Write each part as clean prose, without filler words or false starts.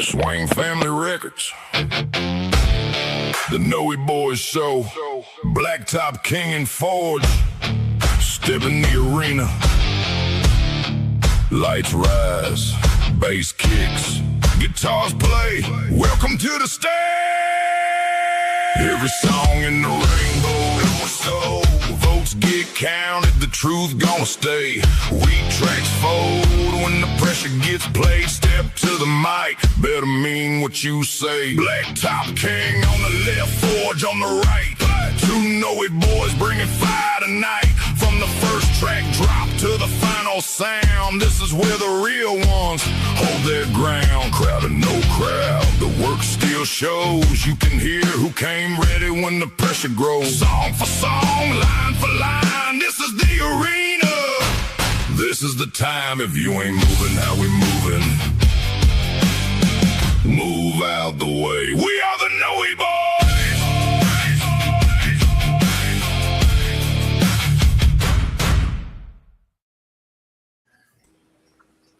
Swain Family Records, the Noey Boys Show, Blacktop King Forge, step in the arena, lights rise, bass kicks, guitars play, welcome to the stage. Every song in the rainbow, so votes get counted, the truth gonna stay. Weak tracks fold when the pressure gets played. Step to the mic, better mean what you say. Blacktop King on the left, Forge on the right. Two Noey boys bringing fire tonight. From the first track drop to the final sound, this is where the real ones hold their ground. Crowd or no crowd, the work still shows. You can hear who came ready when the pressure grows. Song for song, line for line, this is the arena. This is the time. If you ain't moving, how we moving? Move out the way. We are the Noey Boys.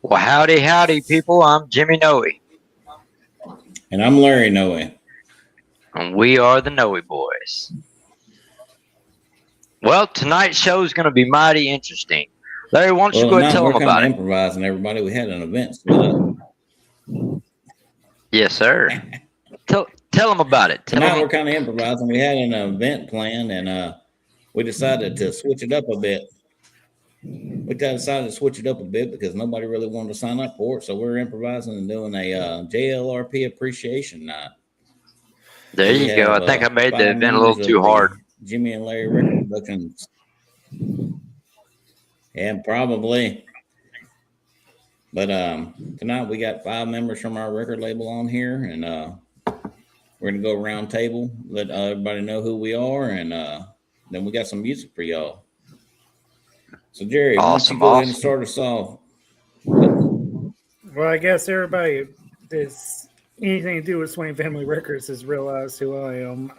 Well, howdy, people. I'm Jimmy Noey. And I'm Larry Noey. And we are the Noey Boys. Well, tonight's show is going to be mighty interesting. Larry, why don't you go ahead and tell them about it? Improvising, everybody. We had an event split up. Yes, sir. Tell them about it. Tonight we're kind of improvising. We had an event planned, and we decided to switch it up a bit. We decided to switch it up a bit because nobody really wanted to sign up for it. So we're improvising and doing a JLRP appreciation night. There you go. I think I made the event a little too hard. Jimmy and Larry Record Productions. Yeah, probably. But tonight we got 5 members from our record label on here, and we're gonna go around table, let everybody know who we are, and then we got some music for y'all. So Jerry, why don't you go ahead and start us off? Well, I guess everybody that's anything to do with Swain Family Records has realized who I am.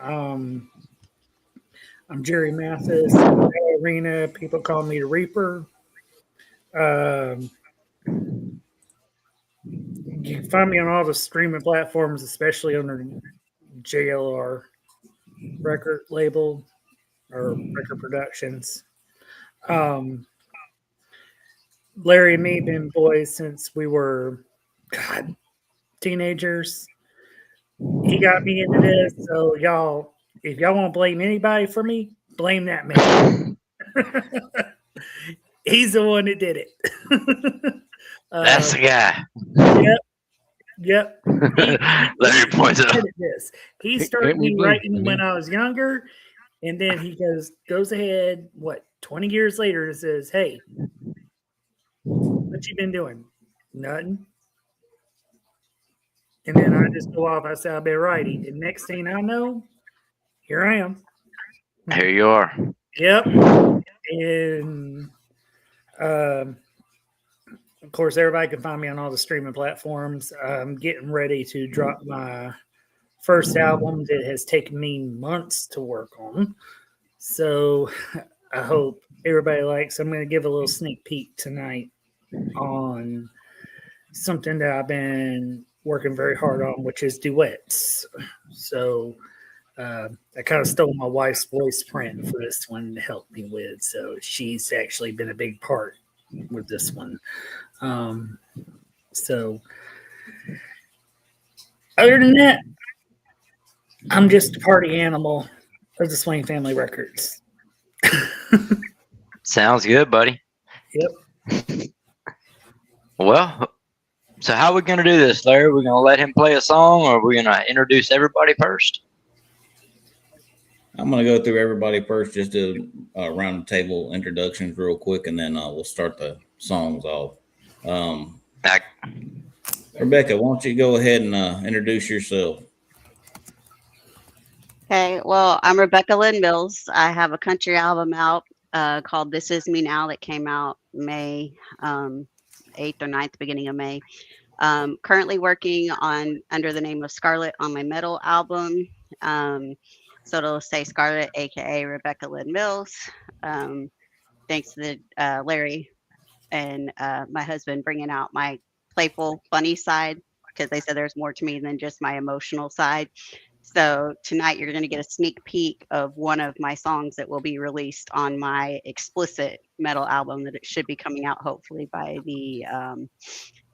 I'm Jerry Mathis, Arena. People call me the Reaper. You can find me on all the streaming platforms, especially under JLR record label or record productions. Larry and me have been boys since we were teenagers. He got me into this, so y'all, if y'all want to blame anybody for me, blame that man. He's the one that did it. That's the guy. Yep. Larry points out. He started me writing when I was younger, and then he goes ahead, 20 years later, and says, "Hey, what you been doing?" Nothing. And then I just go off. I say, "I've been writing." And next thing I know, here I am. Here you are. Yep. And of course, everybody can find me on all the streaming platforms. I'm getting ready to drop my first album that has taken me months to work on. So I hope everybody likes. I'm going to give a little sneak peek tonight on something that I've been working very hard on, which is duets. So I kind of stole my wife's voice print for this one to help me with. So she's actually been a big part with this one. So other than that, I'm just a party animal of the Swain Family Records. Sounds good, buddy. Yep. Well, so how are we going to do this, Larry? We're going to let him play a song, or are we going to introduce everybody first? I'm going to go through everybody first, just do round the table introductions real quick, and then we'll start the songs off. Rebecca, why don't you go ahead and introduce yourself? Okay, well, I'm Rebecca Lynn Mills. I have a country album out called This Is Me Now that came out May 8th or 9th, beginning of May. Currently working on under the name of Scarlett on my metal album. So it'll say Scarlett, aka Rebecca Lynn Mills. Thanks to Larry and my husband bringing out my playful, funny side because they said there's more to me than just my emotional side. So tonight you're going to get a sneak peek of one of my songs that will be released on my explicit metal album that it should be coming out hopefully by the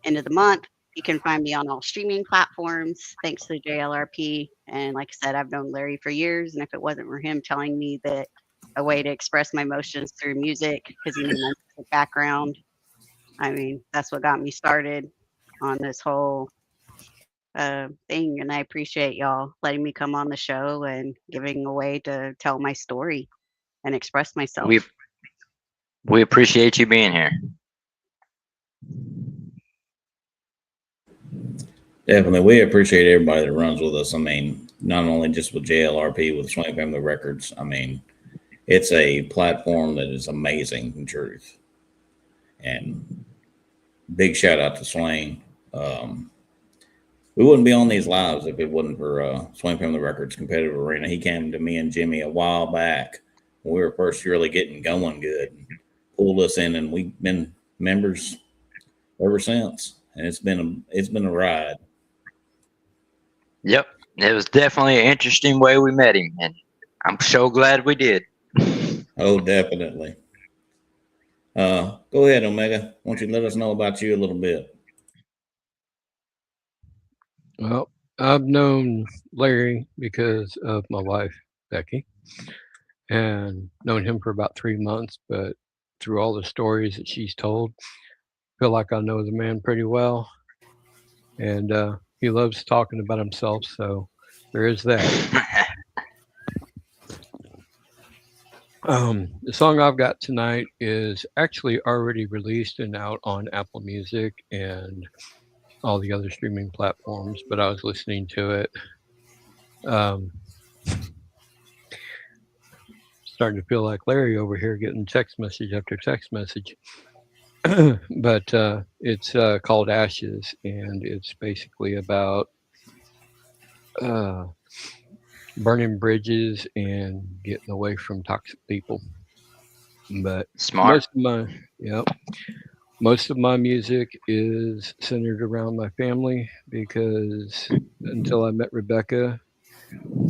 end of the month. You can find me on all streaming platforms thanks to JLRP. And like I said, I've known Larry for years. And if it wasn't for him telling me that a way to express my emotions through music, because he knew my music background, I mean, that's what got me started on this whole thing. And I appreciate y'all letting me come on the show and giving a way to tell my story and express myself. We appreciate you being here. Definitely. We appreciate everybody that runs with us. I mean, not only just with JLRP, with Swain Family Records. I mean, it's a platform that is amazing in truth. And big shout out to Swain. We wouldn't be on these lives if it wasn't for Swain Family Records Competitive Arena. He came to me and Jimmy a while back when we were first really getting going good, pulled us in, and we've been members ever since. And it's been a ride. Yep. It was definitely an interesting way we met him, and I'm so glad we did. Oh, definitely. Go ahead, Omega. Why don't you let us know about you a little bit? Well, I've known Larry because of my wife, Becky, and known him for about 3 months, but through all the stories that she's told, I feel like I know the man pretty well. And he loves talking about himself, so there is that. The song I've got tonight is actually already released and out on Apple Music and all the other streaming platforms, but I was listening to it. Starting to feel like Larry over here getting text message after text message. But it's called Ashes, and it's basically about burning bridges and getting away from toxic people. But Smart. most of my music is centered around my family, because until I met Rebecca,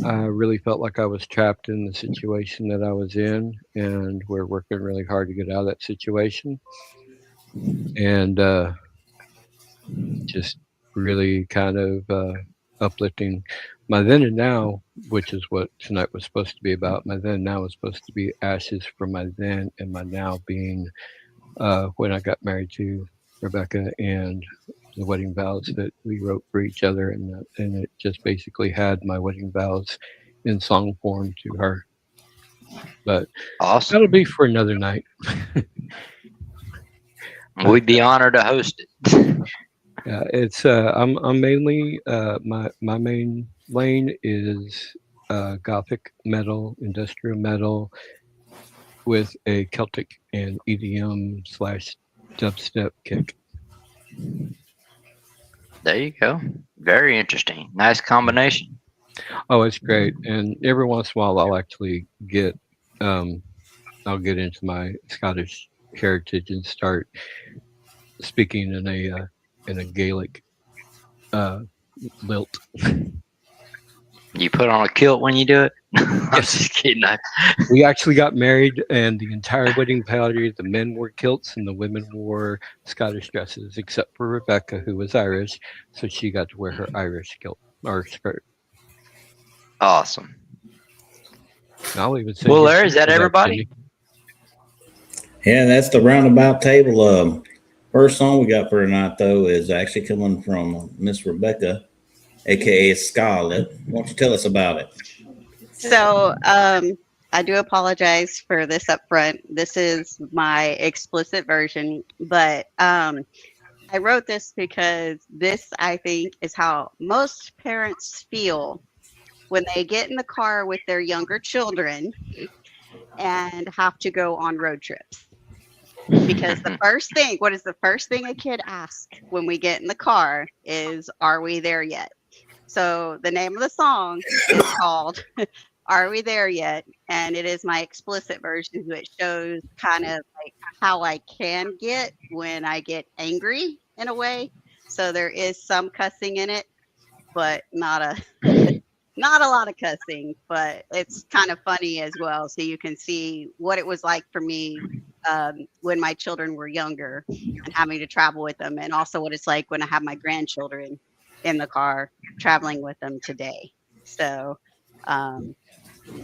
I really felt like I was trapped in the situation that I was in, and we're working really hard to get out of that situation. And just really kind of uplifting my then and now, which is what tonight was supposed to be about. My then and now was supposed to be ashes from my then, and my now being when I got married to Rebecca and the wedding vows that we wrote for each other, and it just basically had my wedding vows in song form to her. But Awesome. that'll be for another night. We'd be honored to host it. It's I'm mainly my main lane is gothic metal, industrial metal, with a Celtic and EDM / dubstep kick. There you go. Very interesting. Nice combination. Oh, it's great. And every once in a while, I'll actually get I'll get into my Scottish heritage and start speaking in a Gaelic lilt. You put on a kilt when you do it? I'm Yes. just kidding. We actually got married, and the entire wedding party, the men wore kilts and the women wore Scottish dresses, except for Rebecca, who was Irish, so she got to wear her Irish kilt or skirt. Awesome. And I'll even say, Well, Larry, is that everybody? Yeah, that's the roundabout table. First song we got for tonight, though, is actually coming from Miss Rebecca, aka Scarlett. Why don't you tell us about it? So I do apologize for this up front. This is my explicit version, but I wrote this because this, I think, is how most parents feel when they get in the car with their younger children and have to go on road trips. Because what is the first thing a kid asks when we get in the car is, are we there yet? So the name of the song is called Are We There Yet? And it is my explicit version, which shows kind of like how I can get when I get angry in a way. so there is some cussing in it, but not a not a lot of cussing. But it's kind of funny as well, so you can see what it was like for me when my children were younger and having to travel with them, and also what it's like when I have my grandchildren in the car traveling with them today. So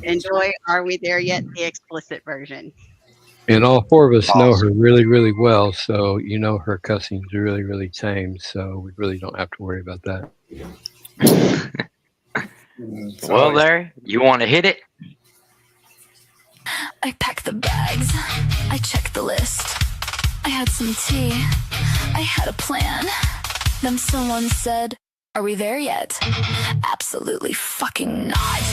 enjoy Are We There Yet? The explicit version. And all four of us know her Awesome. really, really well. So, her cussing's really, really tame. So we really don't have to worry about that. Well, Larry, you want to hit it? I packed the bags, I checked the list. I had some tea, I had a plan. Then someone said, "Are we there yet?" Absolutely fucking not.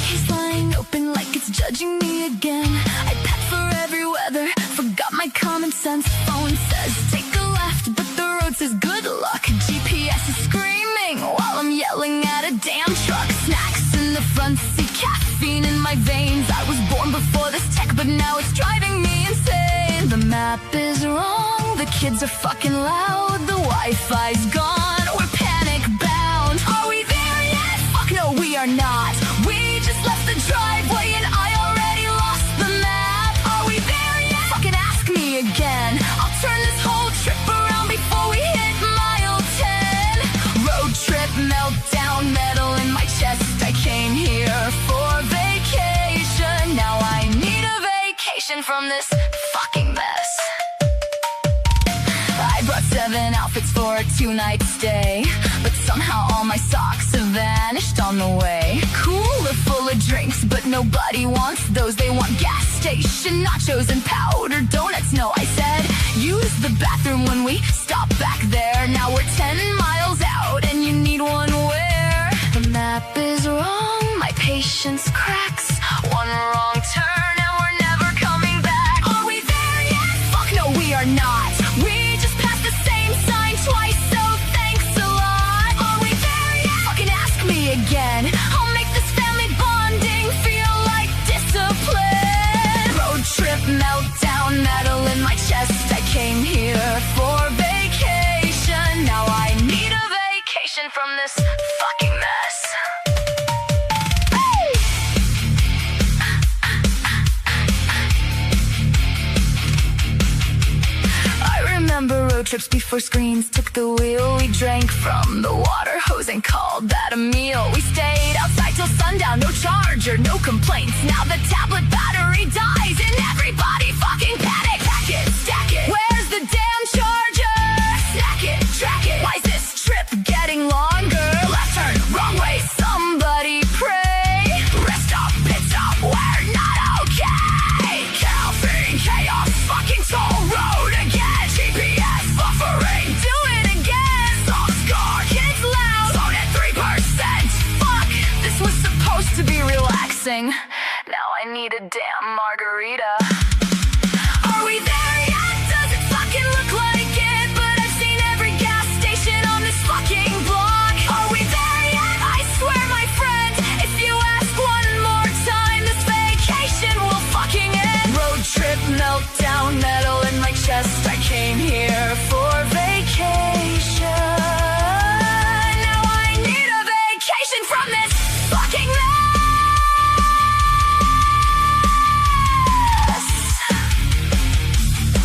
He's lying open like it's judging me again. I packed for every weather, forgot my common sense. Phone says take a left, but the road says good luck. GPS is screaming while I'm yelling at a damn truck. Snacks in the front seat, caffeine in my veins. I was born before this tech, but now it's driving me insane. The map is wrong, the kids are fucking loud, the Wi-Fi's gone, we're panic bound. Are we there yet? Fuck no, we are not. We just left the driveway and I already lost the map. Are we there yet? Fucking ask me again. I'll turn this whole trip around before we hit mile 10. Road trip meltdown, metal in my chest. I came here for vacation. Now I need a vacation from this fucking mess. I brought 7 outfits for a 2-night stay, but somehow all my socks have vanished on the way. Cooler full of drinks, but nobody wants those. They want gas station nachos and powdered donuts. No, I said, use the bathroom when we stop back there. Now we're 10 miles out and you need one where? The map is wrong, my patience cracks. One wrong turn and we're never coming back. Are we there yet? Fuck no, we are not. We just passed the same sign twice, so thanks a lot. Are we there yet? Fucking ask me again. I'll make this family bonding feel like discipline. Road trip meltdown, metal in my chest. I came here for vacation. Now I need a vacation from this fucking mess. Remember road trips before screens took the wheel. We drank from the water hose and called that a meal. We stayed outside till sundown, no charger, no complaints. Now the tablet battery dies and everybody fucking panic. Pack it, stack it, where's the damn charger? Snack it, track it, why's this trip getting longer? Left turn, wrong way, somebody pray. Rest stop, pit stop, we're not okay. Caffeine, chaos, fucking toll road again. GPS buffering, do it again. Soft score, kids loud, phone at 3%. Fuck, this was supposed to be relaxing. Now I need a damn margarita. Are we there yet? Does it fucking look like it? But I've seen every gas station on this fucking block. Are we there yet? I swear, my friend, if you ask one more time, this vacation will fucking end. Road trip meltdown, metal in my chest. I came here for vacation. Now I need a vacation from this fucking mess.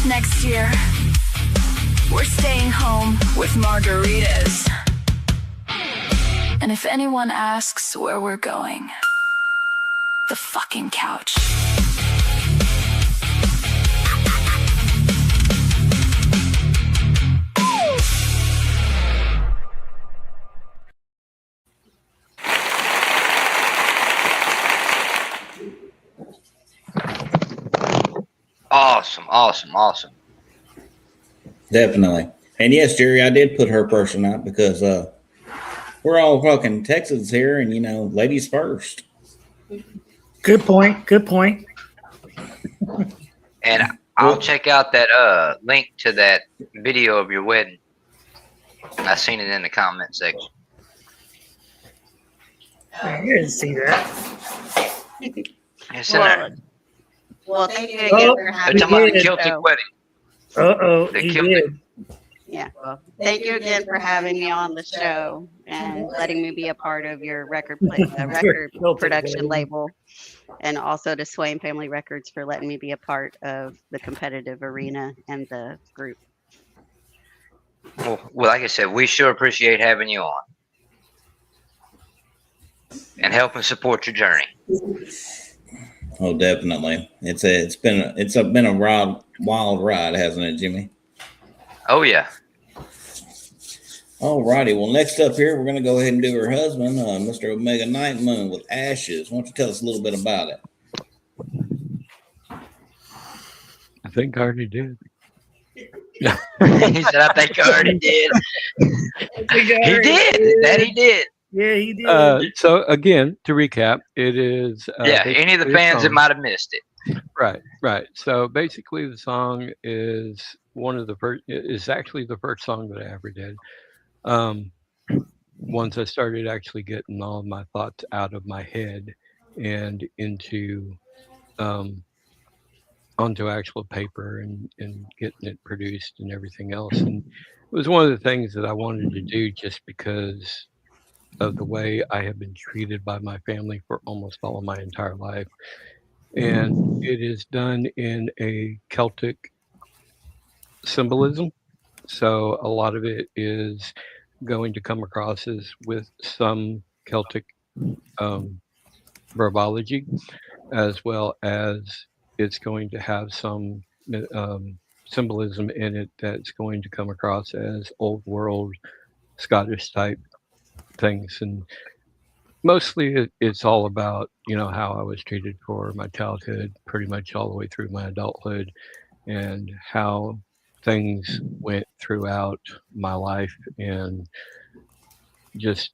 Next year, we're staying home with margaritas. And if anyone asks where we're going, the fucking couch. Awesome. Definitely. And yes, Jerry, I did put her person out because we're all fucking Texans here, and ladies first. Good point. And I'll check out that link to that video of your wedding. I seen it in the comment section. I didn't see that. It's in there. Well, thank you again for They're having talking about me the on Celtic show. wedding. Uh-oh, They he killed did. Yeah, well, thank you again for having me on the show and letting me be a part of your record Celtic production wedding. label, and also to Swain Family Records for letting me be a part of the competitive arena and the group. Well, like I said, we sure appreciate having you on and helping support your journey. Oh, definitely. It's been a wild ride, hasn't it, Jimmy? Oh yeah. All righty. Well, next up here, we're going to go ahead and do her husband, Mr. Omega Night Moon with Ashes. Why don't you tell us a little bit about it? I think I already did. He said, "I think I already did." He did. That he did. Yeah, he did. So again, to recap, it is Any of the fans that might have missed it. Right. So basically, the song is actually the first song that I ever did. Once I started actually getting all of my thoughts out of my head and into onto actual paper and getting it produced and everything else. And it was one of the things that I wanted to do just because of the way I have been treated by my family for almost all of my entire life. And it is done in a Celtic symbolism. So a lot of it is going to come across as with some Celtic verbology, as well as it's going to have some symbolism in it that's going to come across as old world Scottish type things. And mostly it's all about, how I was treated for my childhood, pretty much all the way through my adulthood, and how things went throughout my life, and just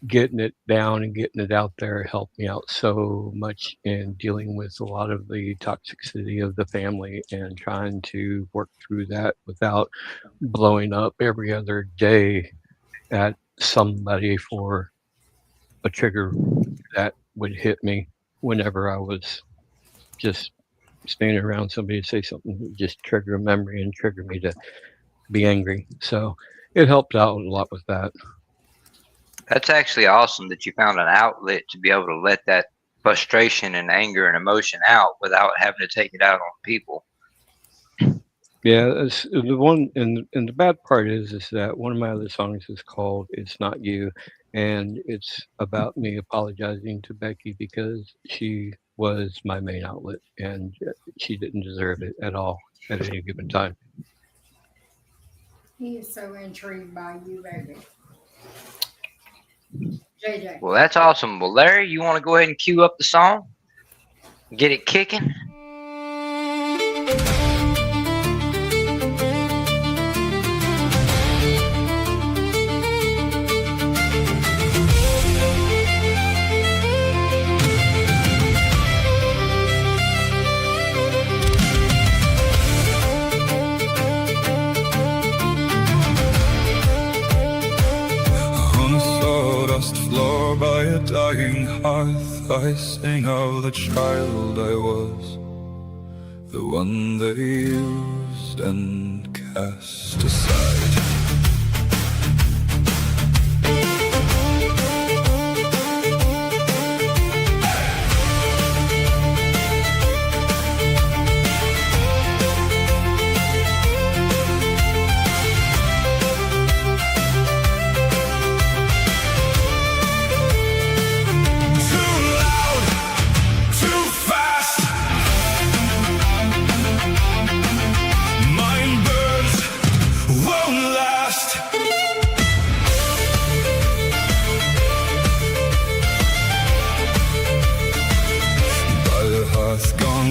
getting it down and getting it out there helped me out so much in dealing with a lot of the toxicity of the family and trying to work through that without blowing up every other day at somebody for a trigger that would hit me whenever I was just standing around somebody to say something that would just trigger a memory and trigger me to be angry. So it helped out a lot with that. That's actually awesome that you found an outlet to be able to let that frustration and anger and emotion out without having to take it out on people. Yeah, it's the one, and the bad part is that one of my other songs is called "It's Not You," and it's about me apologizing to Becky because she was my main outlet, and she didn't deserve it at all at any given time. He is so intrigued by you, baby. JJ. Well, that's awesome. Well, Larry, you want to go ahead and cue up the song? Get it kicking? Floor by a dying hearth, I sing of the child I was, the one they used and cast aside.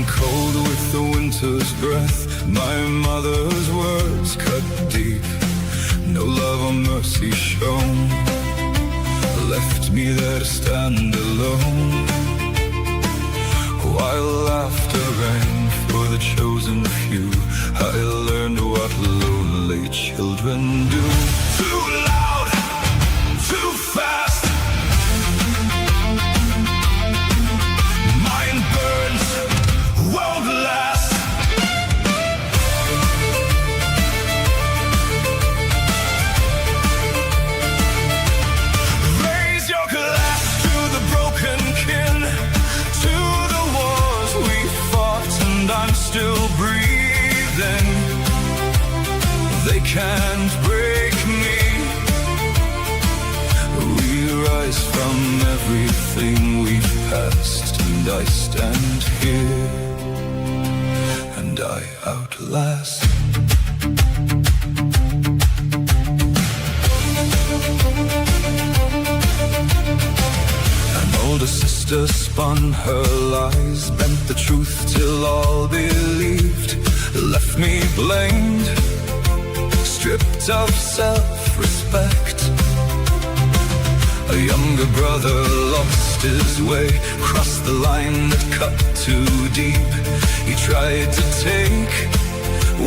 Cold with the winter's breath, my mother's words cut deep, no love or mercy shown, left me there to stand alone, while laughter rang for the chosen few. I learned what lonely children do. Too loud, too fast, mind burns, won't last. can't break me. We rise from everything we've passed, and I stand here, and I outlast. An older sister spun her lies, bent the truth till all believed, left me blamed, stripped of self-respect. A younger brother lost his way, crossed the line that cut too deep. He tried to take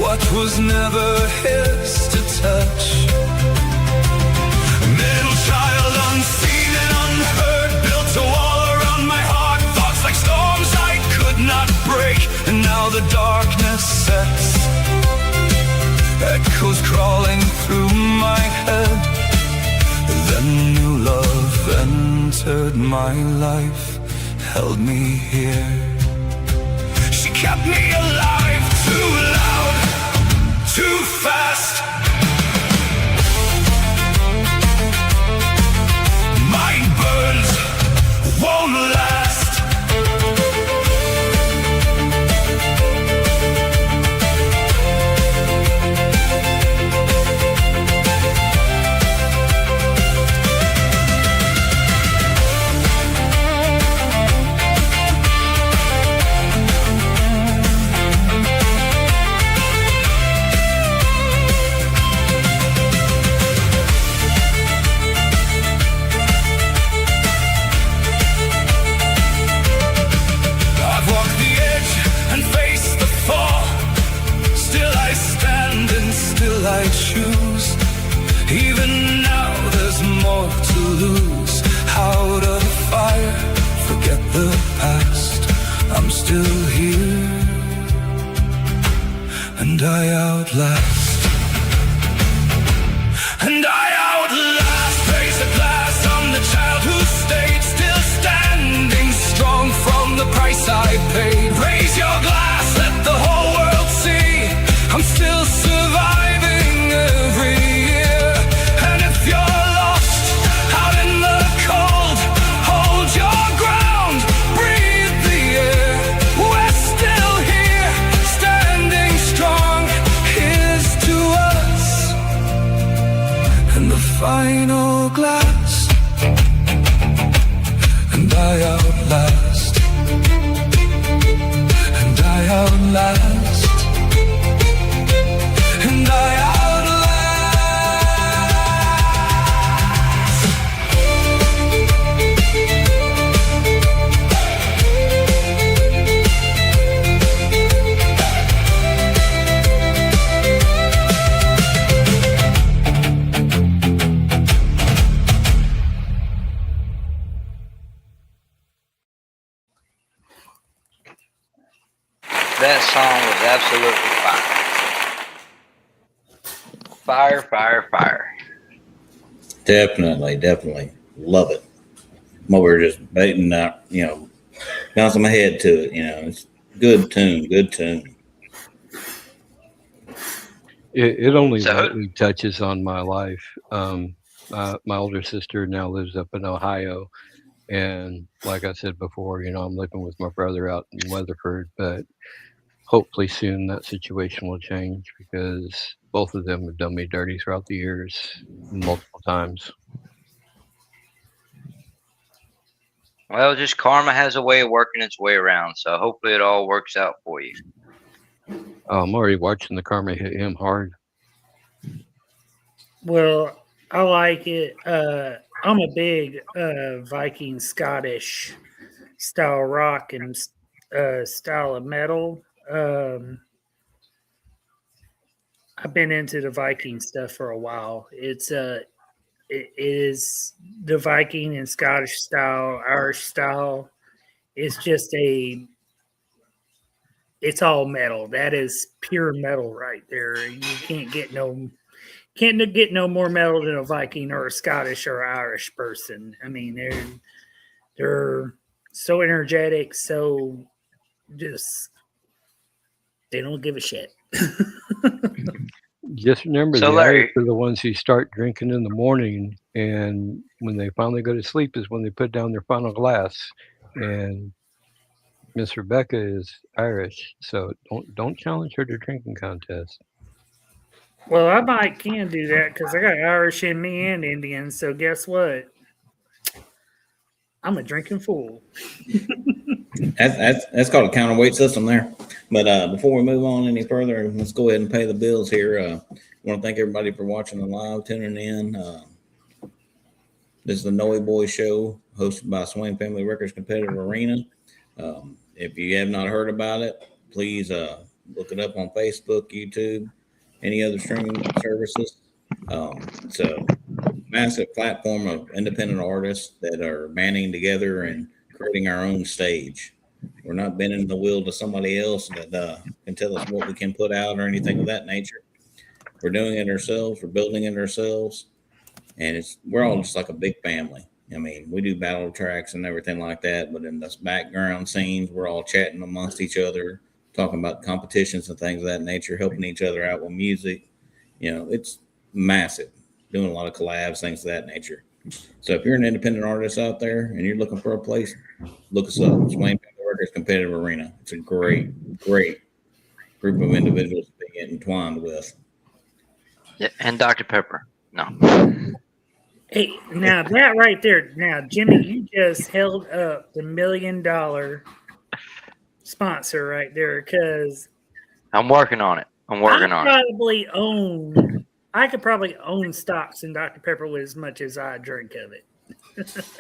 what was never his to touch. Middle child, unseen and unheard, built a wall around my heart. Thoughts like storms I could not break, and now the darkness sets, echoes crawling through my head. Then new love entered my life, held me here. She kept me alive, too loud, too fast. Mind burns, won't last. I choose. Even now there's more to lose. Out of the fire, forget the past. I'm still here, and I outlast. And I outlast. Raise a glass, I'm the child who stayed, still standing strong from the price I paid. Raise your glass, let the whole world see I'm still surviving every year. And if you're lost out in the cold, hold your ground, breathe the air. We're still here, standing strong. Here's to us and the final glass. And I outlast. And I outlast. And I That song was absolutely fire. Fire, fire, fire. Definitely love it. Well, we're just baiting out, bouncing my head to it. It's good tune. It only So- lightly touches on my life. My older sister now lives up in Ohio, and like I said before, I'm living with my brother out in Weatherford, but hopefully soon that situation will change because both of them have done me dirty throughout the years multiple times. Well, just karma has a way of working its way around, so hopefully it all works out for you. I'm already watching the karma hit him hard. Well, I like it. I'm a big Viking Scottish style rock and style of metal. I've been into the Viking stuff for a while. It is the Viking and Scottish style, Irish style. It's just it's all metal. That is pure metal right there. You can't get no more metal than a Viking or a Scottish or Irish person. I mean, they're so energetic, so just they don't give a shit. Just remember, So, the Larry- addicts are the ones who start drinking in the morning, and when they finally go to sleep is when they put down their final glass. And Miss Rebecca is Irish, so don't challenge her to drinking contest. Well, I can do that because I got Irish in me and Indian. So guess what? I'm a drinking fool. That's called a counterweight system there. But before we move on any further, let's go ahead and pay the bills here. I want to thank everybody for watching the live, tuning in. This is the Noey Boys Show, hosted by Swain Family Records Competitive Arena. If you have not heard about it, please look it up on Facebook, YouTube, any other streaming services. It's a massive platform of independent artists that are banding together and creating our own stage. We're not bending the wheel to somebody else that can tell us what we can put out or anything of that nature. We're doing it ourselves. We're building it ourselves. And we're all just like a big family. I mean, we do battle tracks and everything like that, but in this background scenes, we're all chatting amongst each other, talking about competitions and things of that nature, helping each other out with music. It's massive. Doing a lot of collabs, things of that nature. So if you're an independent artist out there and you're looking for a place, look us up. Swain Family Records Competitive Arena. It's a great, great group of individuals to get entwined with. Yeah, and Dr. Pepper. No. Hey, now that right there. Now, Jimmy, you just held up the $1 million sponsor right there because I'm working on it. I could probably own stocks in Dr. Pepper with as much as I drink of it.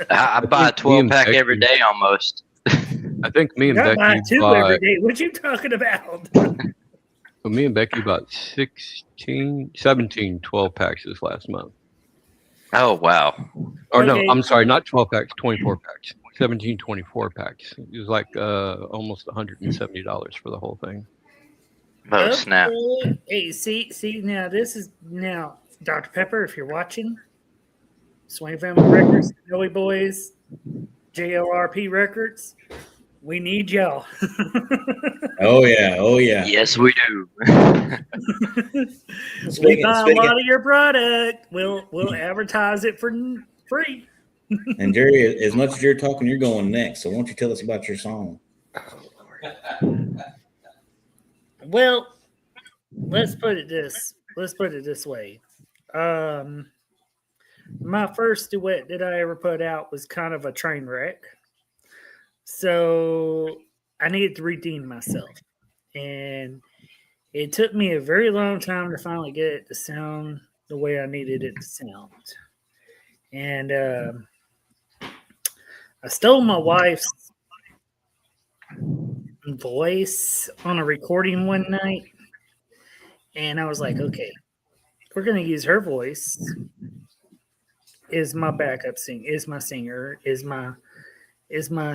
I buy a 12-pack every day almost. I think me and I buy Becky two every day. What you talking about? Well, me and Becky bought 17 12-packs this last month. Oh, wow. Or Okay. no, I'm sorry, not 12 packs, 24 packs. 17 24 packs. It was like almost $170 for the whole thing. Oh, snap. Hey, see, now, Dr. Pepper, if you're watching, Swain Family Records, Noey Boys, JLRP Records, we need y'all. Oh yeah. Yes, we do. We buy a lot of your product. We'll advertise it for free. And Jerry, as much as you're talking, you're going next. So why don't you tell us about your song? Well, let's put it this way. My first duet that I ever put out was kind of a train wreck. So I needed to redeem myself. And it took me a very long time to finally get it to sound the way I needed it to sound. And I stole my wife's voice on a recording one night. And I was like, okay, we're going to use her voice is my backup singer, is my singer, is my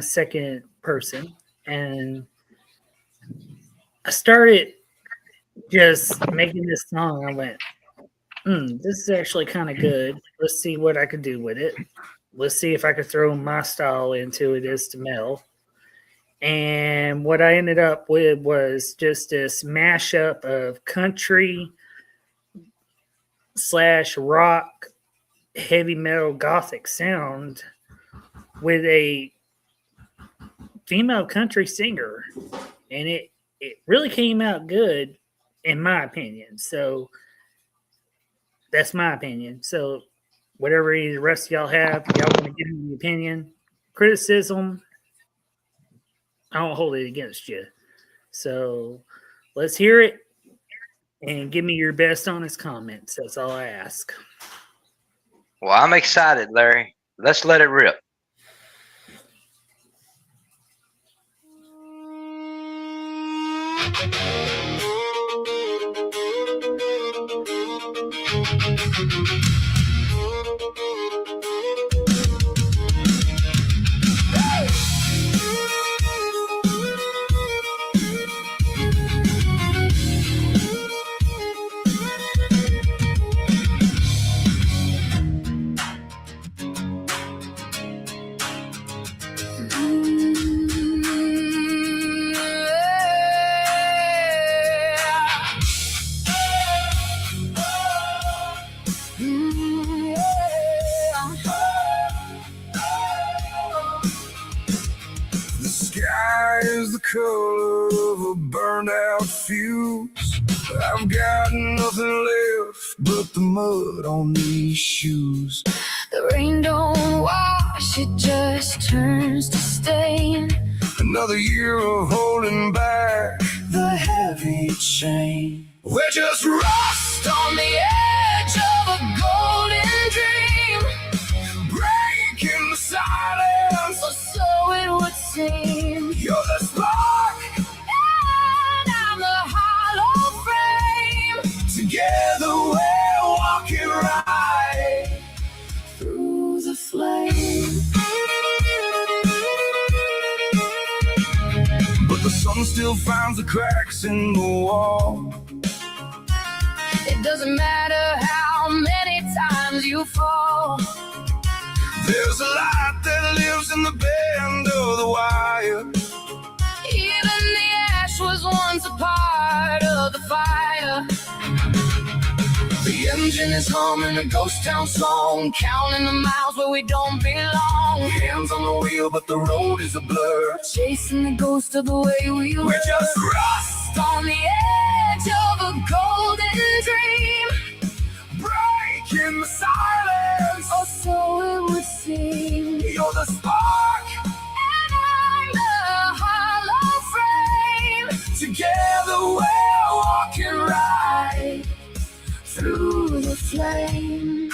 second person. And I started just making this song. I went, this is actually kind of good. Let's see what I could do with it. Let's see if I could throw my style into it as to Mel. And what I ended up with was just this mashup of country / rock, heavy metal, gothic sound with a female country singer. And it really came out good, in my opinion. So that's my opinion. So whatever the rest of y'all have, y'all want to give me the opinion, criticism, I don't hold it against you. So let's hear it and give me your best honest comments. That's all I ask. Well, I'm excited, Larry. Let's let it rip. color of a burned out fuse. I've got nothing left but the mud on these shoes. The rain don't wash, it just turns to stain. Another year of holding back the heavy chain. We're just rust On the edge of a golden dream, breaking the silence. or so it would seem. You're the spark, And I'm the hollow frame. together we're walking right Through the flame. but the sun still finds the cracks in the wall. It doesn't matter how many times you fall. There's a light that lives in the bend of the wire. Even the ash was once a part of the fire. The engine is humming a ghost town song, Counting the miles where we don't belong. hands on the wheel, but the road is a blur. Chasing the ghost of the way we were. We're just rust, On the edge of a golden dream, breaking the silence. or so it would seem. You're the spark, And I'm the hollow frame. together we're walking right Through the flame.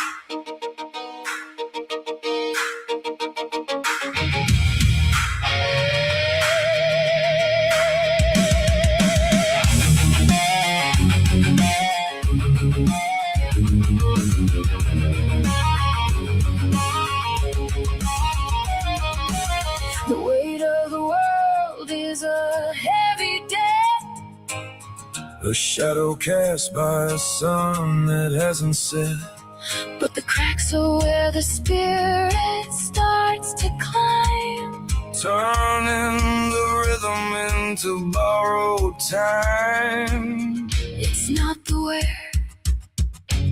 The weight of the world is a heavy debt. a shadow cast by a sun that hasn't set. But the cracks are where the spirit starts to climb. Turning the rhythm into borrowed time. It's not the where,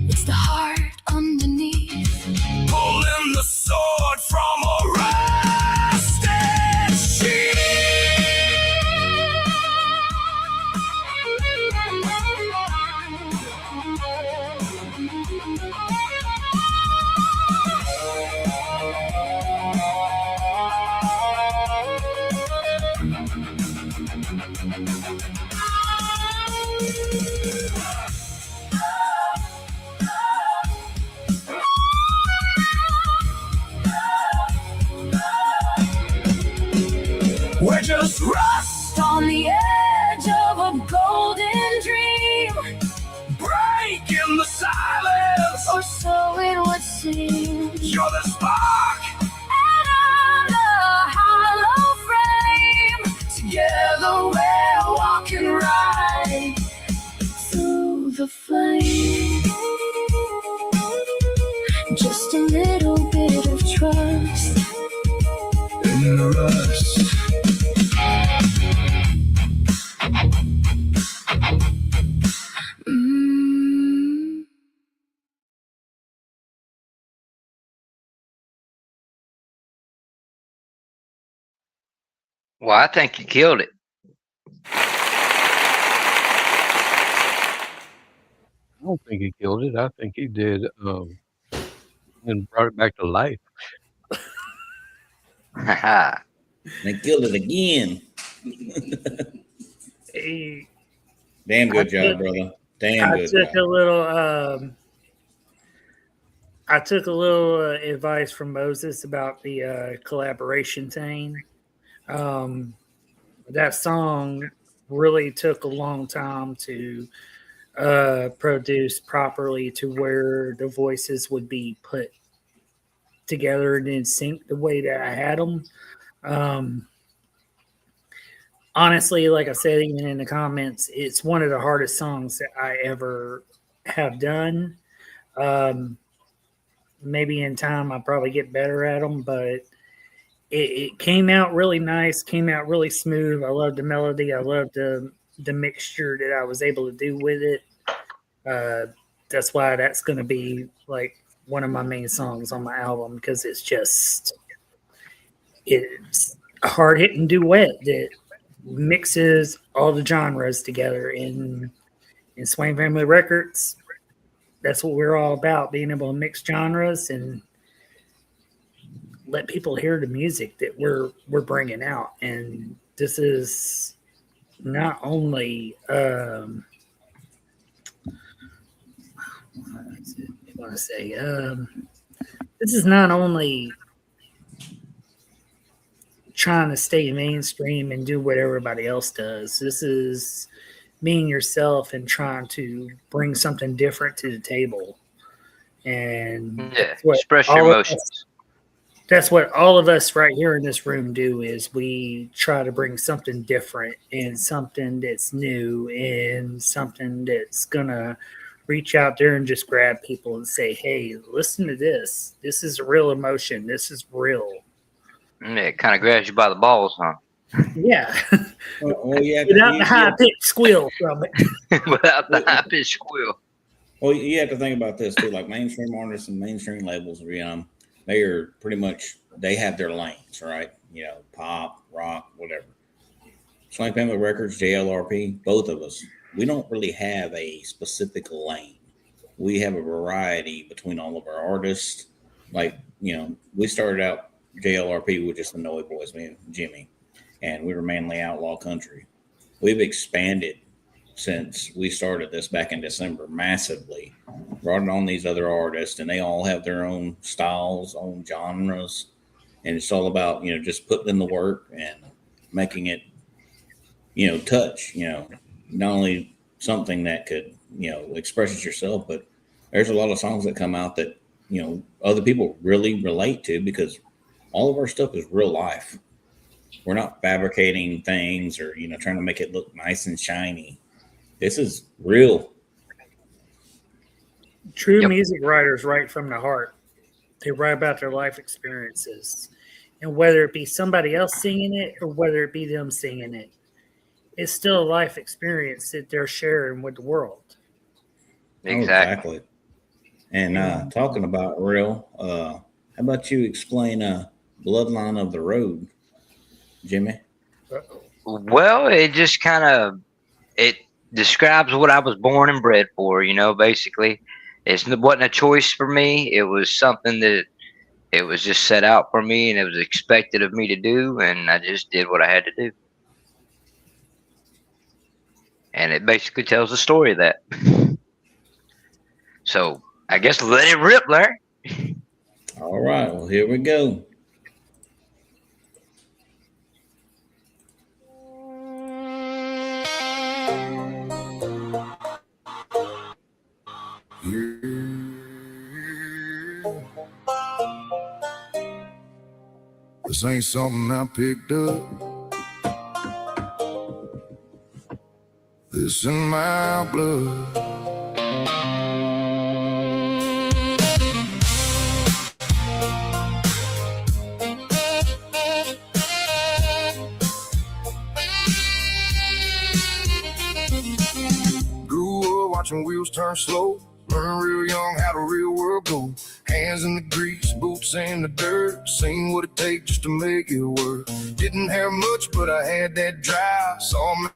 it's the heart underneath. Pulling the sword from a rusted sheath. We're just rust, On the edge of a golden dream, breaking the silence. or so it would seem. You're the spark, And I'm the hollow frame. together we're walking right Through the flame. Just a little bit of trust. in the rust. Mm. Well, I think you killed it. I don't think he killed it. I think he did, and brought it back to life. They killed it again. Hey, Damn good I job, took- brother. Damn I good took job. a little. I took a little advice from Moses about the collaboration thing. That song really took a long time to produce properly to where the voices would be put together and in sync the way that I had them. Honestly, like I said, even in the comments, it's one of the hardest songs that I ever have done. Maybe in time I'll probably get better at them, but it came out really nice, came out really smooth. I love the melody. I love the mixture that I was able to do with it. That's why that's going to be like one of my main songs on my album, because it's hard hitting duet that mixes all the genres together in Swain Family Records. That's what we're all about, being able to mix genres and let people hear the music that we're bringing out. And this is not only I want to say this is not only trying to stay mainstream and do what everybody else does. This is being yourself and trying to bring something different to the table. And express your emotions. That's what all of us right here in this room do, is we try to bring something different and something that's new and something that's gonna reach out there and just grab people and say, hey, listen to this. This is real emotion. This is real. It kind of grabs you by the balls, huh? Yeah. Well, yeah. Without the high-pitched squeal from it. Without the high-pitched squeal. Well, you have to think about this too. Like mainstream artists and mainstream labels, they are pretty much, they have their lanes, right? You know, pop, rock, whatever. Swain Family Records, JLRP, both of us, we don't really have a specific lane. We have a variety between all of our artists. Like, you know, we started out JLRP with just the Noey Boys, me and Jimmy, and we were mainly outlaw country. We've expanded since we started this back in December massively, brought on these other artists, and they all have their own styles, own genres, and it's all about, you know, just putting in the work and making it, you know, touch, you know, not only something that could, you know, express yourself, but there's a lot of songs that come out that, you know, other people really relate to, because all of our stuff is real life. We're not fabricating things or, you know, trying to make it look nice and shiny. This is real. True music writers write from the heart. They write about their life experiences. And whether it be somebody else singing it or whether it be them singing it, it's still a life experience that they're sharing with the world. Exactly. And talking about real, how about you explain Bloodline of the Road, Jimmy? Well, it just kind of, it describes what I was born and bred for, you know, basically. It wasn't a choice for me. It was something that it was just set out for me, and it was expected of me to do, and I just did what I had to do. And it basically tells the story of that. So I guess let it rip, Larry. All right, well, here we go. This ain't something I picked up. This in my blood. Grew up watching wheels turn slow. Learned real young how the real world go. Hands in the grease, boots in the dirt. Seen what it takes just to make it work. Didn't have much, but I had that drive. Saw a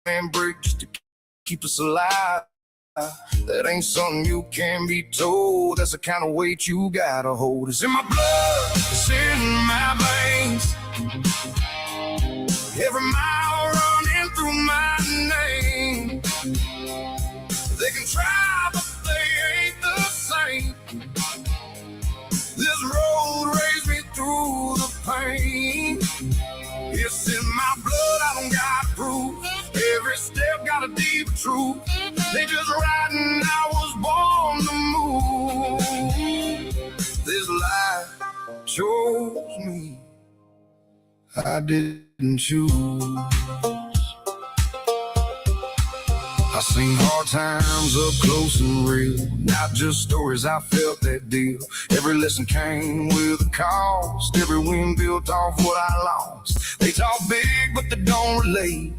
man break just to keep us alive. That ain't something you can be told. That's the kind of weight you gotta hold. It's in my blood, it's in my veins. Every mile running through my name. They can try, but they ain't the same. This road raised me through the pain. It's in my blood, I don't got proof. Every step got a deep truth. They just riding, I was born to move. This life chose me, I didn't choose. I seen hard times up close and real, not just stories, I felt that deal. Every lesson came with a cost, every win built off what I lost. They talk big, but they don't relate.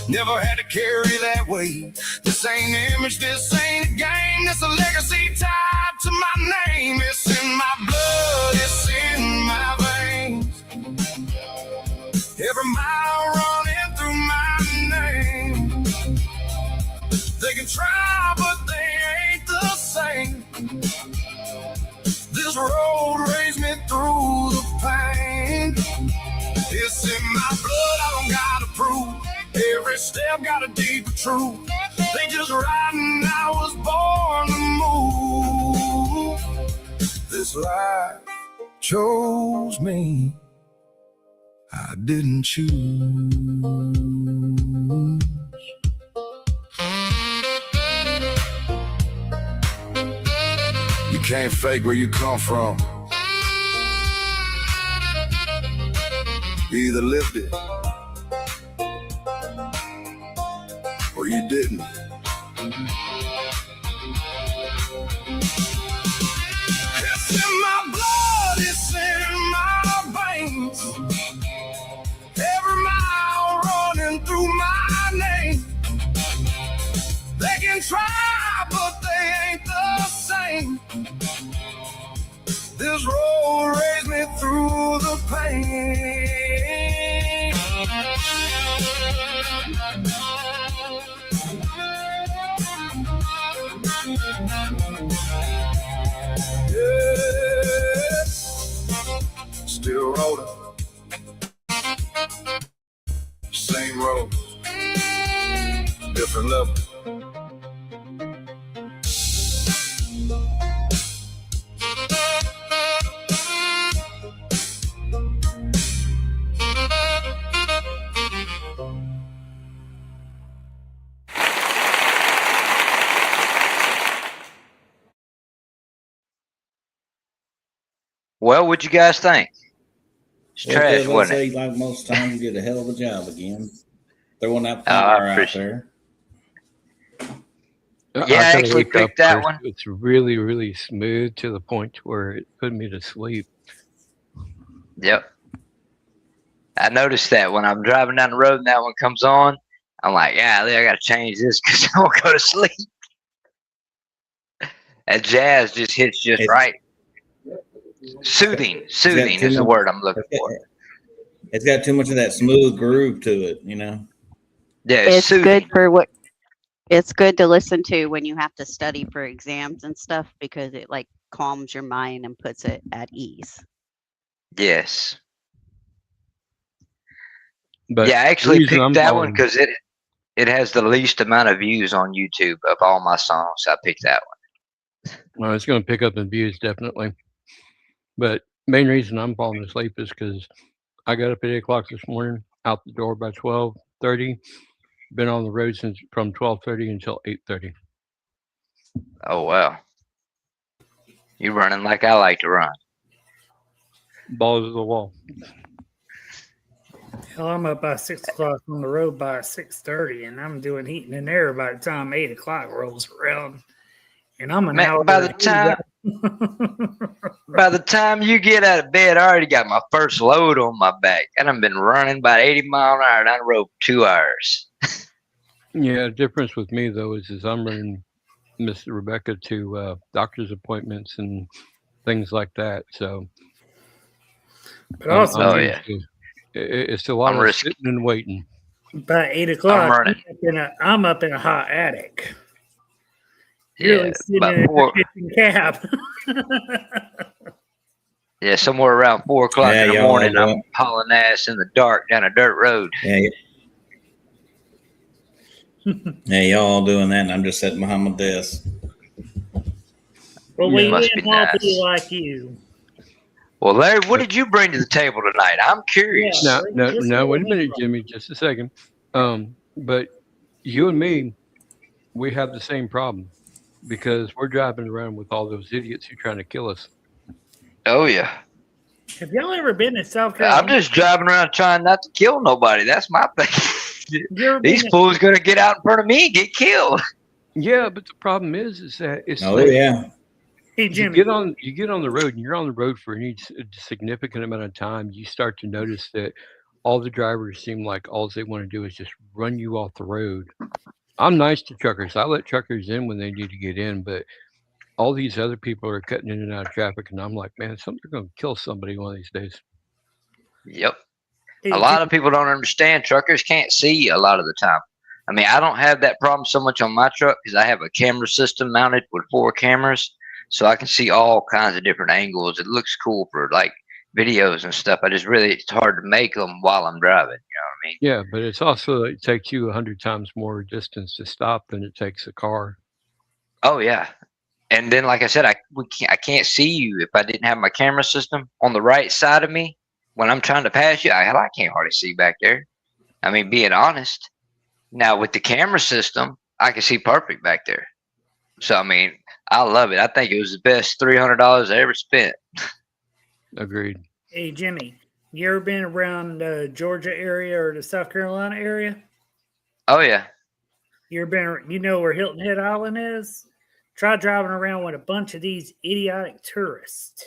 Never had to carry that weight. This ain't image, this ain't a game. This a legacy tied to my name. It's in my blood, it's in my veins. Every mile running through my still got a deeper truth. They just riding, I was born to move. This life chose me, I didn't choose. You can't fake where you come from. You either lived it or you didn't. It's in my blood, it's in my veins. Every mile running through my name. They can try, but they ain't the same. This road raised me through the pain. Yeah. Still rolling. Same road. Different level. Well, what'd you guys think? It's Well, trash, Kev, I'd wasn't say, it? like most times, you did a hell of a job again. Throwing that Oh, I fire out appreciate there. Yeah, I kinda actually woke up picked that first. one. It's really, really smooth to the point where it put me to sleep. Yep. I noticed that when I'm driving down the road and that one comes on, I'm like, yeah, I gotta change this because I won't go to sleep. That jazz just hits just It's- right. Soothing is the word I'm looking for. It's got too much of that smooth groove to it, you know. Yeah, It's soothing. good for what it's good to listen to when you have to study for exams and stuff because it like calms your mind and puts it at ease. Yes. But Yeah, I the actually reason picked I'm that one calling- because it has the least amount of views on YouTube of all my songs. I picked that one. Well, it's going to pick up in views, definitely. But main reason I'm falling asleep is because I got up at 8 o'clock this morning, out the door by 12:30. Been on the road since from 12:30 until 8:30. Oh wow. You're running like I like to run. Balls to the wall. Hell, I'm up by 6 o'clock on the road by 6:30, and I'm doing heating and air by the time 8 o'clock rolls around. And I'm an hour. Man, by the time you get out of bed, I already got my first load on my back, and I've been running about 80 miles an hour down the road for 2 hours. Yeah, the difference with me though is I'm running Miss Rebecca to doctor's appointments and things like that. So But also, Oh, yeah. It's a lot I'm of risky. sitting and waiting. by 8 o'clock, running. I'm up in a hot attic. Really Yeah, sitting about in a 4, kitchen cab. yeah, somewhere around 4 o'clock Yeah, in the y'all morning, are I'm hauling ass in the dark down a dirt road. Yeah, yeah, y'all all doing that, and I'm just sitting behind my desk. Well, Yeah. we Must ain't be happy nice. like you. Well, Larry, what did you bring to the table tonight? I'm curious. Yeah. No, wait a minute, Jimmy, just a second. But you and me, we have the same problem because we're driving around with all those idiots who are trying to kill us. Oh, yeah. Have y'all ever been to South I'm Carolina? just driving around trying not to kill nobody. That's my thing. You ever been These to- fools going to get out in front of me and get killed. Yeah, but the problem is that it's Oh like yeah, Hey, you Jimmy. get on the road and you're on the road for any significant amount of time. You start to notice that all the drivers seem like all they want to do is just run you off the road. I'm nice to truckers. I let truckers in when they need to get in, but all these other people are cutting in and out of traffic, and I'm like, man, they're going to kill somebody one of these days. Yep. Hey, A lot of people don't understand truckers can't see a lot of the time. I mean, I don't have that problem so much on my truck because I have a camera system mounted with 4 cameras, so I can see all kinds of different angles. It looks cool for like videos and stuff. It's hard to make them while I'm driving. You know what I mean? Yeah, but it's also it takes you 100 times more distance to stop than it takes a car. Oh yeah. And then, like I said, I can't see you if I didn't have my camera system on the right side of me when I'm trying to pass you. I can't hardly see back there. I mean, being honest. Now with the camera system, I can see perfect back there. So I mean, I love it. I think it was the best $300 I ever spent. Agreed. Hey, Jimmy, you ever been around the Georgia area or the South Carolina area? Oh yeah. You know where Hilton Head Island is? Try driving around with a bunch of these idiotic tourists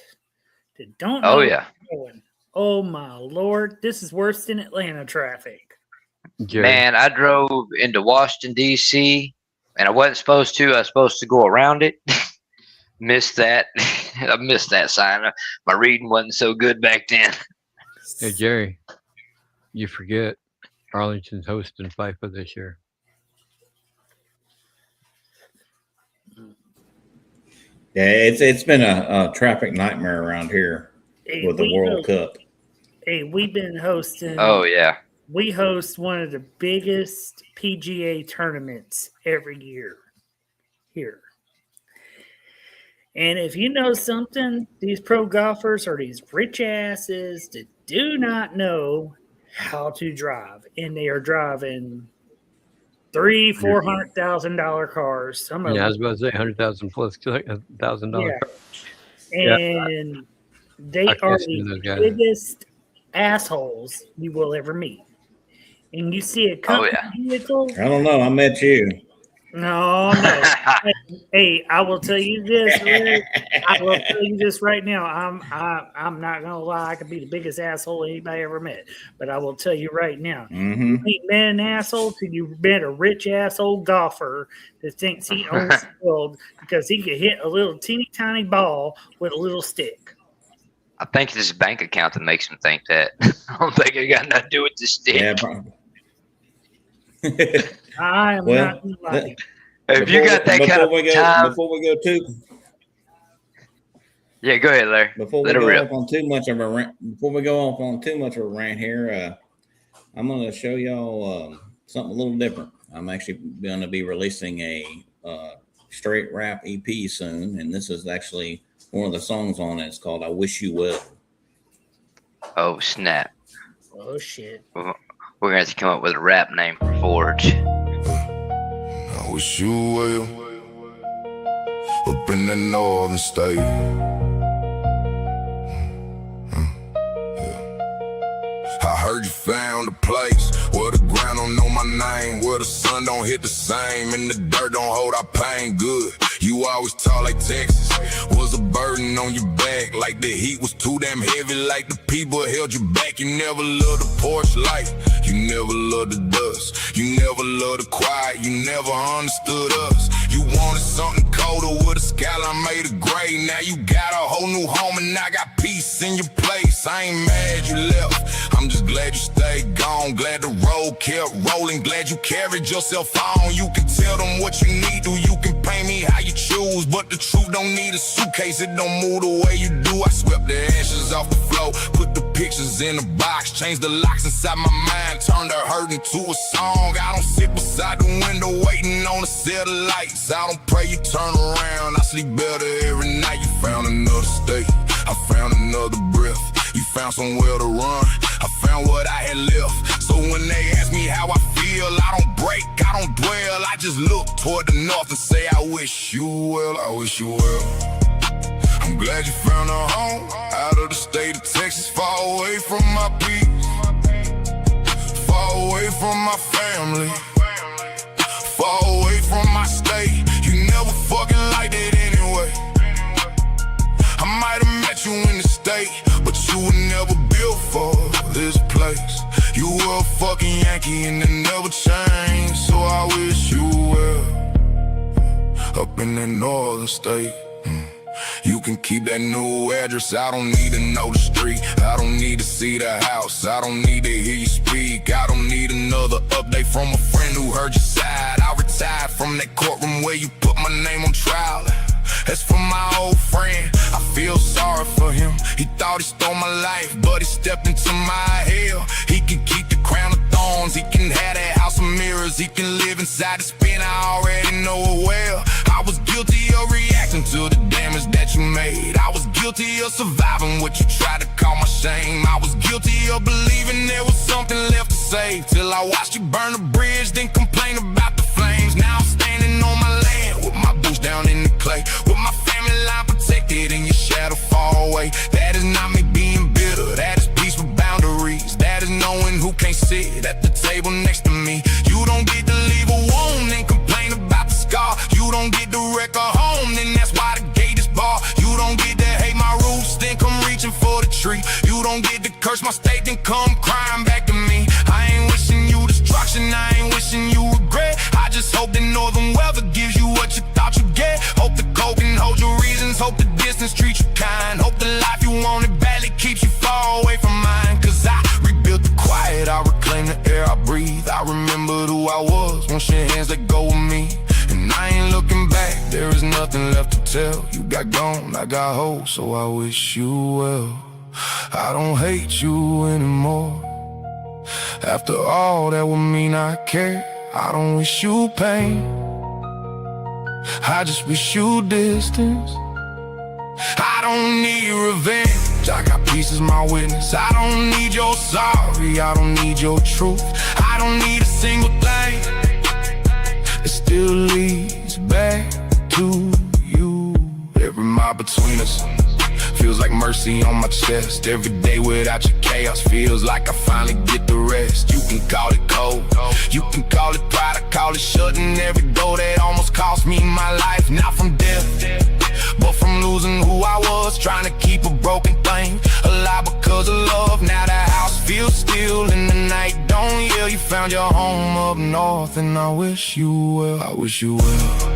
that don't know Oh where yeah. they're going. Oh my Lord, this is worse than Atlanta traffic. Jerry. Man, I drove into Washington D.C. and I wasn't supposed to. I was supposed to go around it. Missed that. I missed that sign. My reading wasn't so good back then. Hey, Jerry, you forget Arlington's hosting FIFA this year. Yeah, it's been a traffic nightmare around here Hey, with the World Cup. Hey, we've been hosting. Oh yeah. We host one of the biggest PGA tournaments every year here. And if you know something, these pro golfers are these rich asses that do not know how to drive. And they are driving $300,000-$400,000 cars. Some of Yeah, I them. was about to say 100,000 plus $1,000. Yeah. And they I are can't stand the those guys. biggest assholes you will ever meet. And you see a company vehicle. I don't know. I met you. No. Hey, I will tell you this. Larry, I will tell you this right now. I'm not gonna lie. I could be the biggest asshole anybody ever met, but I will tell you right now. Mm-hmm. You ain't met an asshole till you met a rich asshole golfer that thinks he owns the world because he can hit a little teeny tiny ball with a little stick. I think it's his bank account that makes him think that. I don't think it got nothing to do with the stick. Yeah, probably. I am Well, not gonna lie. If you got that kind of time, before we go too yeah, go ahead, Larry. before we Let it go rip. off on too much of a rant, before we go off on too much of a rant here, I'm going to show y'all something a little different. I'm actually going to be releasing a straight rap EP soon, and this is actually one of the songs on it. It's called "I Wish You Well." Oh snap! Oh shit! We're gonna have to come up with a rap name for Forge. I wish you well up in the northern state. I heard you found a place where the ground don't know my name, where the sun don't hit the same, and the dirt don't hold our pain. Good, you always talk like Texas was a burden on your back, like the heat was too damn heavy, like the people held you back. You never loved the porch life, you never loved the dust, you never loved the quiet, you never understood us. You wanted something colder with a skyline made of gray. Now you got a whole new home and I got peace in your place. I ain't mad you left, I'm just glad you stayed gone. Glad the road kept rolling, glad you carried yourself on. You can tell them what you need to, you can pay me how you choose, but the truth don't need a suitcase, it don't move the way you do. I swept the ashes off the floor, put the pictures in a box, changed the locks inside my mind, turned the hurt into a song. I don't sit beside the window waiting on a set of lights. I don't pray you turn around, I sleep better every night. You found another state, I found another breath. You found somewhere to run, I found what I had left. So when they ask me how I feel, I don't break, I don't dwell. I just look toward the north and say, I wish you well, I wish you well. I'm glad you found a home out of the state of Texas, far away from my peace, far away from my family, far away from my state. You never fucking liked it anyway. I might have met you in the state, but you were never built for this place. You were a fucking Yankee and it never changed, so I wish you well up in that northern state. You can keep that new address, I don't need to know the street, I don't need to see the house, I don't need to hear you speak, I don't need another update from a friend who heard your side. I retired from that courtroom where you put my name on trial. That's for my old friend. I feel sorry for him. He thought he stole my life, but he stepped into my hell. He can keep the crown of thorns, he can have that house of mirrors, he can live inside the spin, I already know it well. I was guilty of reacting to the damage that you made. I was guilty of surviving what you tried to call my shame. I was guilty of believing there was something left to save, till I watched you burn the bridge, then complain about the flames. Now I'm standing on my land with my boots down in the clay, with my family line protected and your shadow far away. That is not me being bitter, that is peace with boundaries. That is knowing who can't sit at the table next to me. You don't get to leave a wound and complain about the scar. You don't get to wreck a home, then that's why the gate is barred. You don't get to hate my roots, then come reaching for the tree. You don't get to curse my state, then come crying back to me. I ain't wishing you destruction, I ain't wishing you regret. I just hope that northern weather gives you what you thought you'd get. Hope the cold can hold your reasons, hope the distance treats you kind. Hope the life you wanted badly keeps you far away from mine. Cause I rebuilt the quiet, I reclaim the air I breathe. I remembered who I was once your hands let go of me. And I ain't looking back, there is nothing left to tell. You got gone, I got hope, so I wish you well. I don't hate you anymore. After all, that would mean I care. I don't wish you pain, I just wish you distance. I don't need revenge, I got peace as my witness. I don't need your sorry, I don't need your truth. I don't need a single thing, it still leads back to you. Every mile between us feels like mercy on my chest. Every day without your chaos feels like I finally get the rest. You can call it cold, you can call it pride, I call it shutting every door that almost cost me my life. Not from death, but from losing who I was, trying to keep a broken thing alive because of love. Now the house feels still in the night, don't yell. You found your home up north and I wish you well, I wish you well.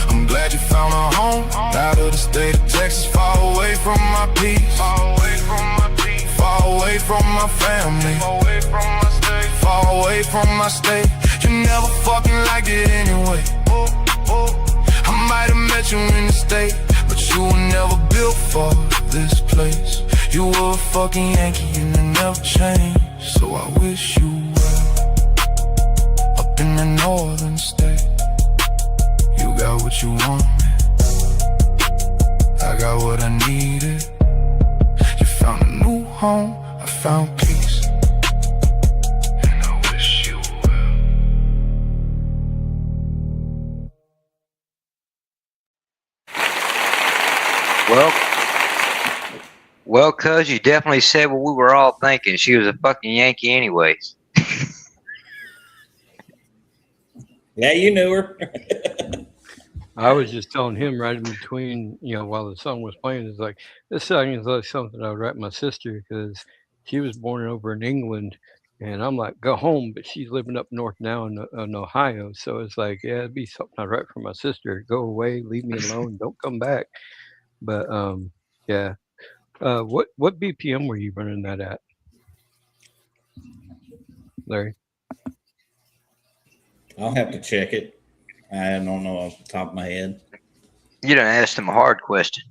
I'm glad you found a home out of the state of Texas, far away from my peace, far away from my peace, far away from my family, far away from my state, far away from my state. You never fucking liked it anyway. I might have met you in the state, but you were never built for this place. You were a fucking Yankee and it never changed, so I wish you well. Up in the northern state, you got what you wanted, I got what I needed. You found a new home, I found peace, and I wish you well. Well, cuz you definitely said what we were all thinking. She was a fucking Yankee anyways. Yeah, you knew her. I was just telling him right in between, while the song was playing, it's like, this song is like something I would write my sister because she was born over in England. And I'm like, go home. But she's living up north now in Ohio. So it's like, yeah, it'd be something I'd write for my sister. Go away, leave me alone, don't come back. But yeah. What BPM were you running that at, Larry? I'll have to check it. I don't know off the top of my head. You done asked him a hard question.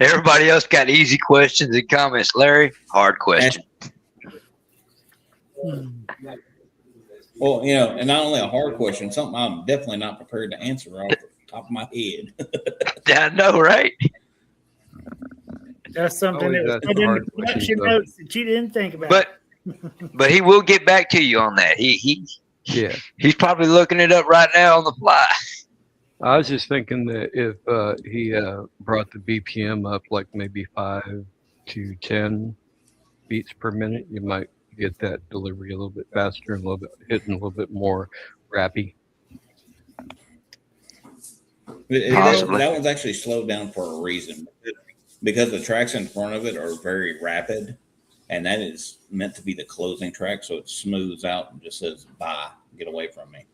Everybody else got easy questions and comments. Larry, hard question. Well, and not only a hard question, something I'm definitely not prepared to answer off the top of my head. I know, right? That's something that was put in the production notes that you didn't think about. But he will get back to you on that. He's probably looking it up right now on the fly. I was just thinking that if he brought the BPM up like maybe 5 to 10 beats per minute, you might get that delivery a little bit faster and hitting a little bit more rappy. That one's actually slowed down for a reason, because the tracks in front of it are very rapid, and that is meant to be the closing track, so it smooths out and just says, bye, get away from me.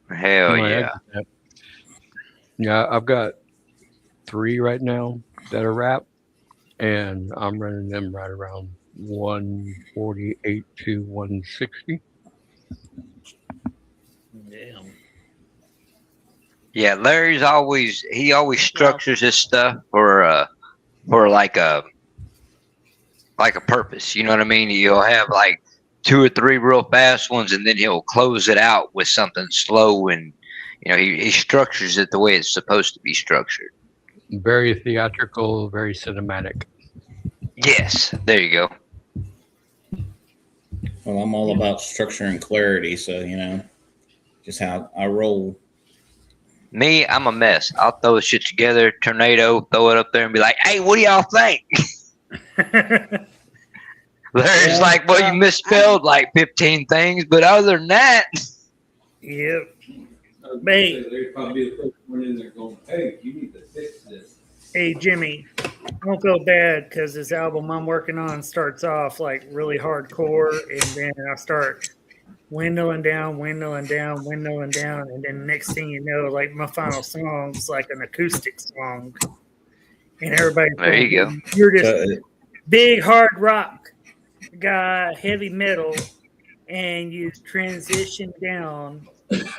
Hell yeah. Yeah, I've got 3 right now that are rap, and I'm running them right around 148 to 160. Damn. Yeah, Larry's always structures his stuff for like a purpose. You know what I mean? He'll have like 2 or 3 real fast ones, and then he'll close it out with something slow, and he structures it the way it's supposed to be structured. Very theatrical, very cinematic. Yes, there you go. Well, I'm all about structure and clarity, so just how I roll. Me, I'm a mess. I'll throw the shit together, tornado, throw it up there, and be like, "Hey, what do y'all think?" Larry's like, "Well, you misspelled like 15 things, but other than that." Yep. There's probably a one in there going, "Hey, you need to fix this." Hey, Jimmy, don't feel bad because this album I'm working on starts off like really hardcore, and then I start windowing down, and then next thing you know, like my final song's like an acoustic song, and everybody, There you go. You're just big hard rock guy, heavy metal, and you transition down.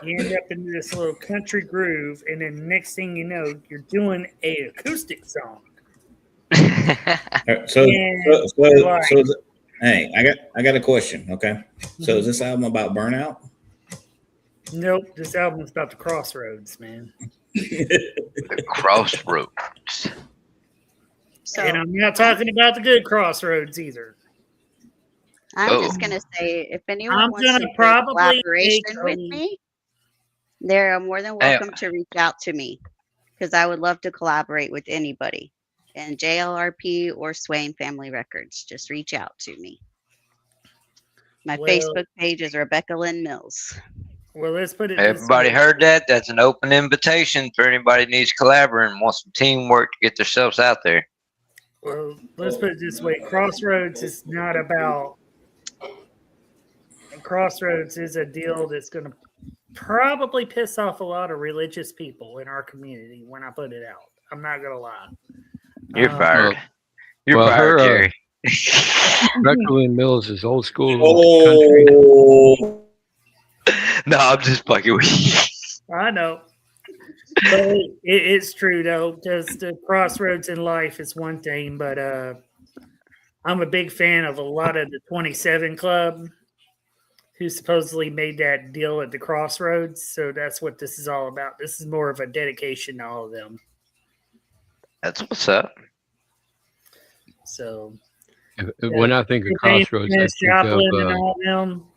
You end up in this little country groove, and then next thing you know, you're doing a acoustic song. Hey, I got a question. Okay, so is this album about burnout? Nope, this album's about the crossroads, man. The crossroads. So And I'm not talking about the good crossroads either. I'm just gonna say, if anyone I'm wants gonna to do a probably collaboration take with me, they're more than welcome to reach out to me, because I would love to collaborate with anybody. And JLRP or Swain Family Records, just reach out to me. My Facebook page is Rebecca Lynn Mills. Well, let's put it. Everybody heard that? That's an open invitation for anybody who needs collaborating and wants some teamwork to get themselves out there. Well, let's put it this way: Crossroads is not about. Crossroads is a deal that's going to probably piss off a lot of religious people in our community when I put it out. I'm not going to lie. You're fired. You're fired, Jerry. Rebecca Lynn Mills is old school country. No, I'm just fucking with you. I know. But it's true, though, because the crossroads in life is one thing, but I'm a big fan of a lot of the 27 Club who supposedly made that deal at the crossroads. So that's what this is all about. This is more of a dedication to all of them. That's what's up. So when I think of Crossroads, I think Joplin of and all them,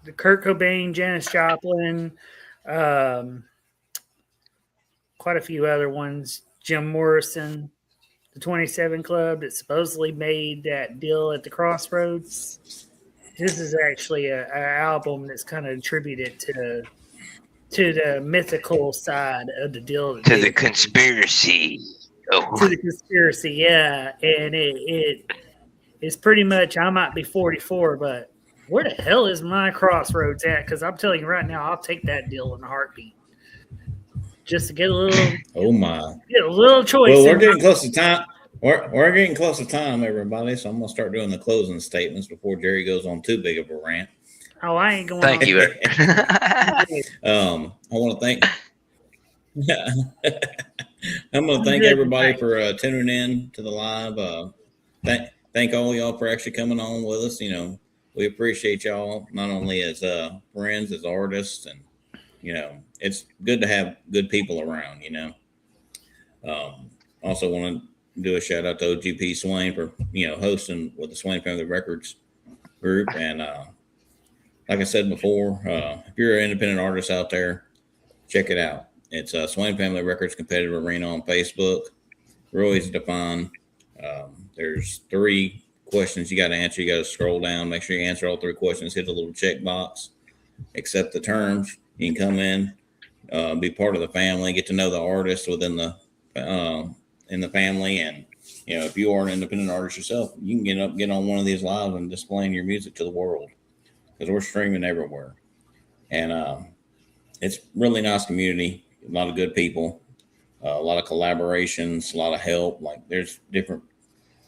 the Kurt Cobain, Janis Joplin, quite a few other ones. Jim Morrison, the 27 Club that supposedly made that deal at the crossroads. This is actually an album that's kind of attributed to the mythical side of the deal. To the conspiracy. Oh. To the conspiracy, yeah. And it is pretty much, I might be 44, but where the hell is my crossroads at? Because I'm telling you right now, I'll take that deal in a heartbeat. Just to get a little. Oh my! Get a little choice. Well, we're getting close to time. We're getting close to time, everybody. So I'm gonna start doing the closing statements before Jerry goes on too big of a rant. Oh, I ain't going. Thank you. I want to thank. I'm gonna thank everybody for tuning in to the live. Thank all y'all for actually coming on with us. We appreciate y'all not only as friends, as artists, and it's good to have good people around. Also want to do a shout out to O.G.P. Swain for hosting with the Swain Family Records group. And like I said before, if you're an independent artist out there, check it out. It's Swain Family Records Competitive Arena on Facebook. Real easy to find. There's 3 questions you got to answer. You got to scroll down, make sure you answer all 3 questions, hit the little check box, accept the terms. You can come in, be part of the family, get to know the artists within the in the family. And if you are an independent artist yourself, you can get on one of these live and displaying your music to the world, because we're streaming everywhere. And it's really nice community, a lot of good people, a lot of collaborations, a lot of help. Like, there's different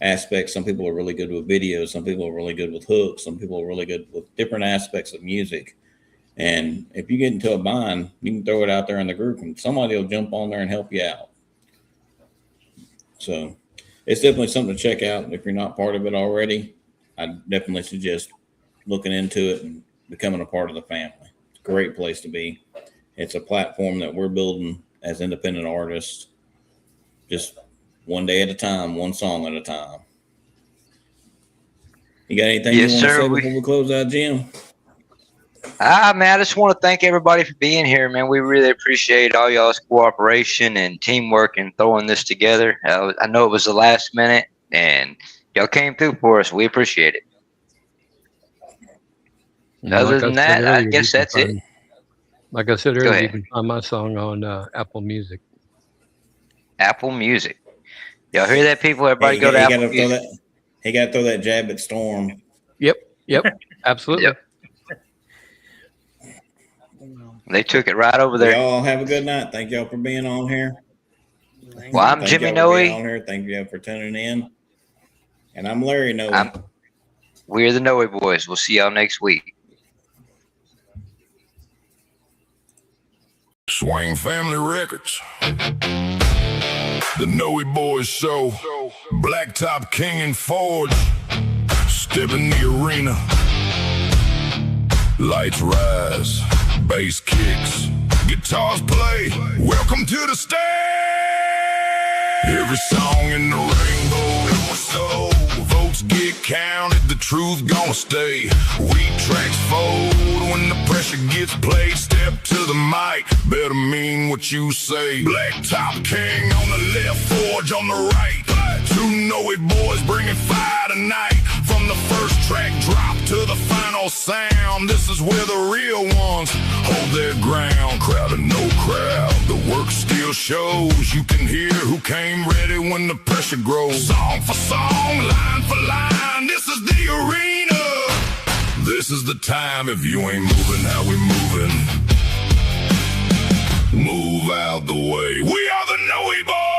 aspects. Some people are really good with videos, some people are really good with hooks, some people are really good with different aspects of music. And if you get into a bind, you can throw it out there in the group and somebody will jump on there and help you out. So it's definitely something to check out. If you're not part of it already, I definitely suggest looking into it and becoming a part of the family. It's a great place to be. It's a platform that we're building as independent artists, just one day at a time, one song at a time. You got anything Yes, you want sir. to say before we close out, Jim? Man, I just want to thank everybody for being here, man. We really appreciate all y'all's cooperation and teamwork in throwing this together. I know it was the last minute, and y'all came through for us. We appreciate it. Other than that, I guess that's it. Like I said Go earlier, you ahead. can find my song on Apple Music. Apple Music. Y'all hear that, people? Everybody Hey, go to he Apple gotta throw Music. that. He got to throw that jab at Storm. Yep, absolutely. Yep. They took it right over there. Y'all have a good night. Thank y'all for being on here. Well, I'm Thank Jimmy y'all for being Noey. on here. Thank you for tuning in. And I'm Larry Noey. We're the Noey Boys. We'll see y'all next week. Swain Family Records. The Noey Boys Show. Blacktop King Forge. Step in the arena. Lights rise. Bass kicks. Guitars play. Welcome to the stage. Every song in the rainbow. So votes get counted. The truth gonna stay. Weak tracks fold when the pressure gets played. Step to the mic. Better mean what you say. Blacktop King on the left, Forge on the right. Two Noey boys bringing fire tonight. From the first track drop to the final sound, this is where the real ones hold their ground. Crowd or no crowd, the work still shows. You can hear who came ready when the pressure grows. Song for song, line for line, this is the arena. This is the time. If you ain't moving how we moving, move out the way. We are the Noey Boys.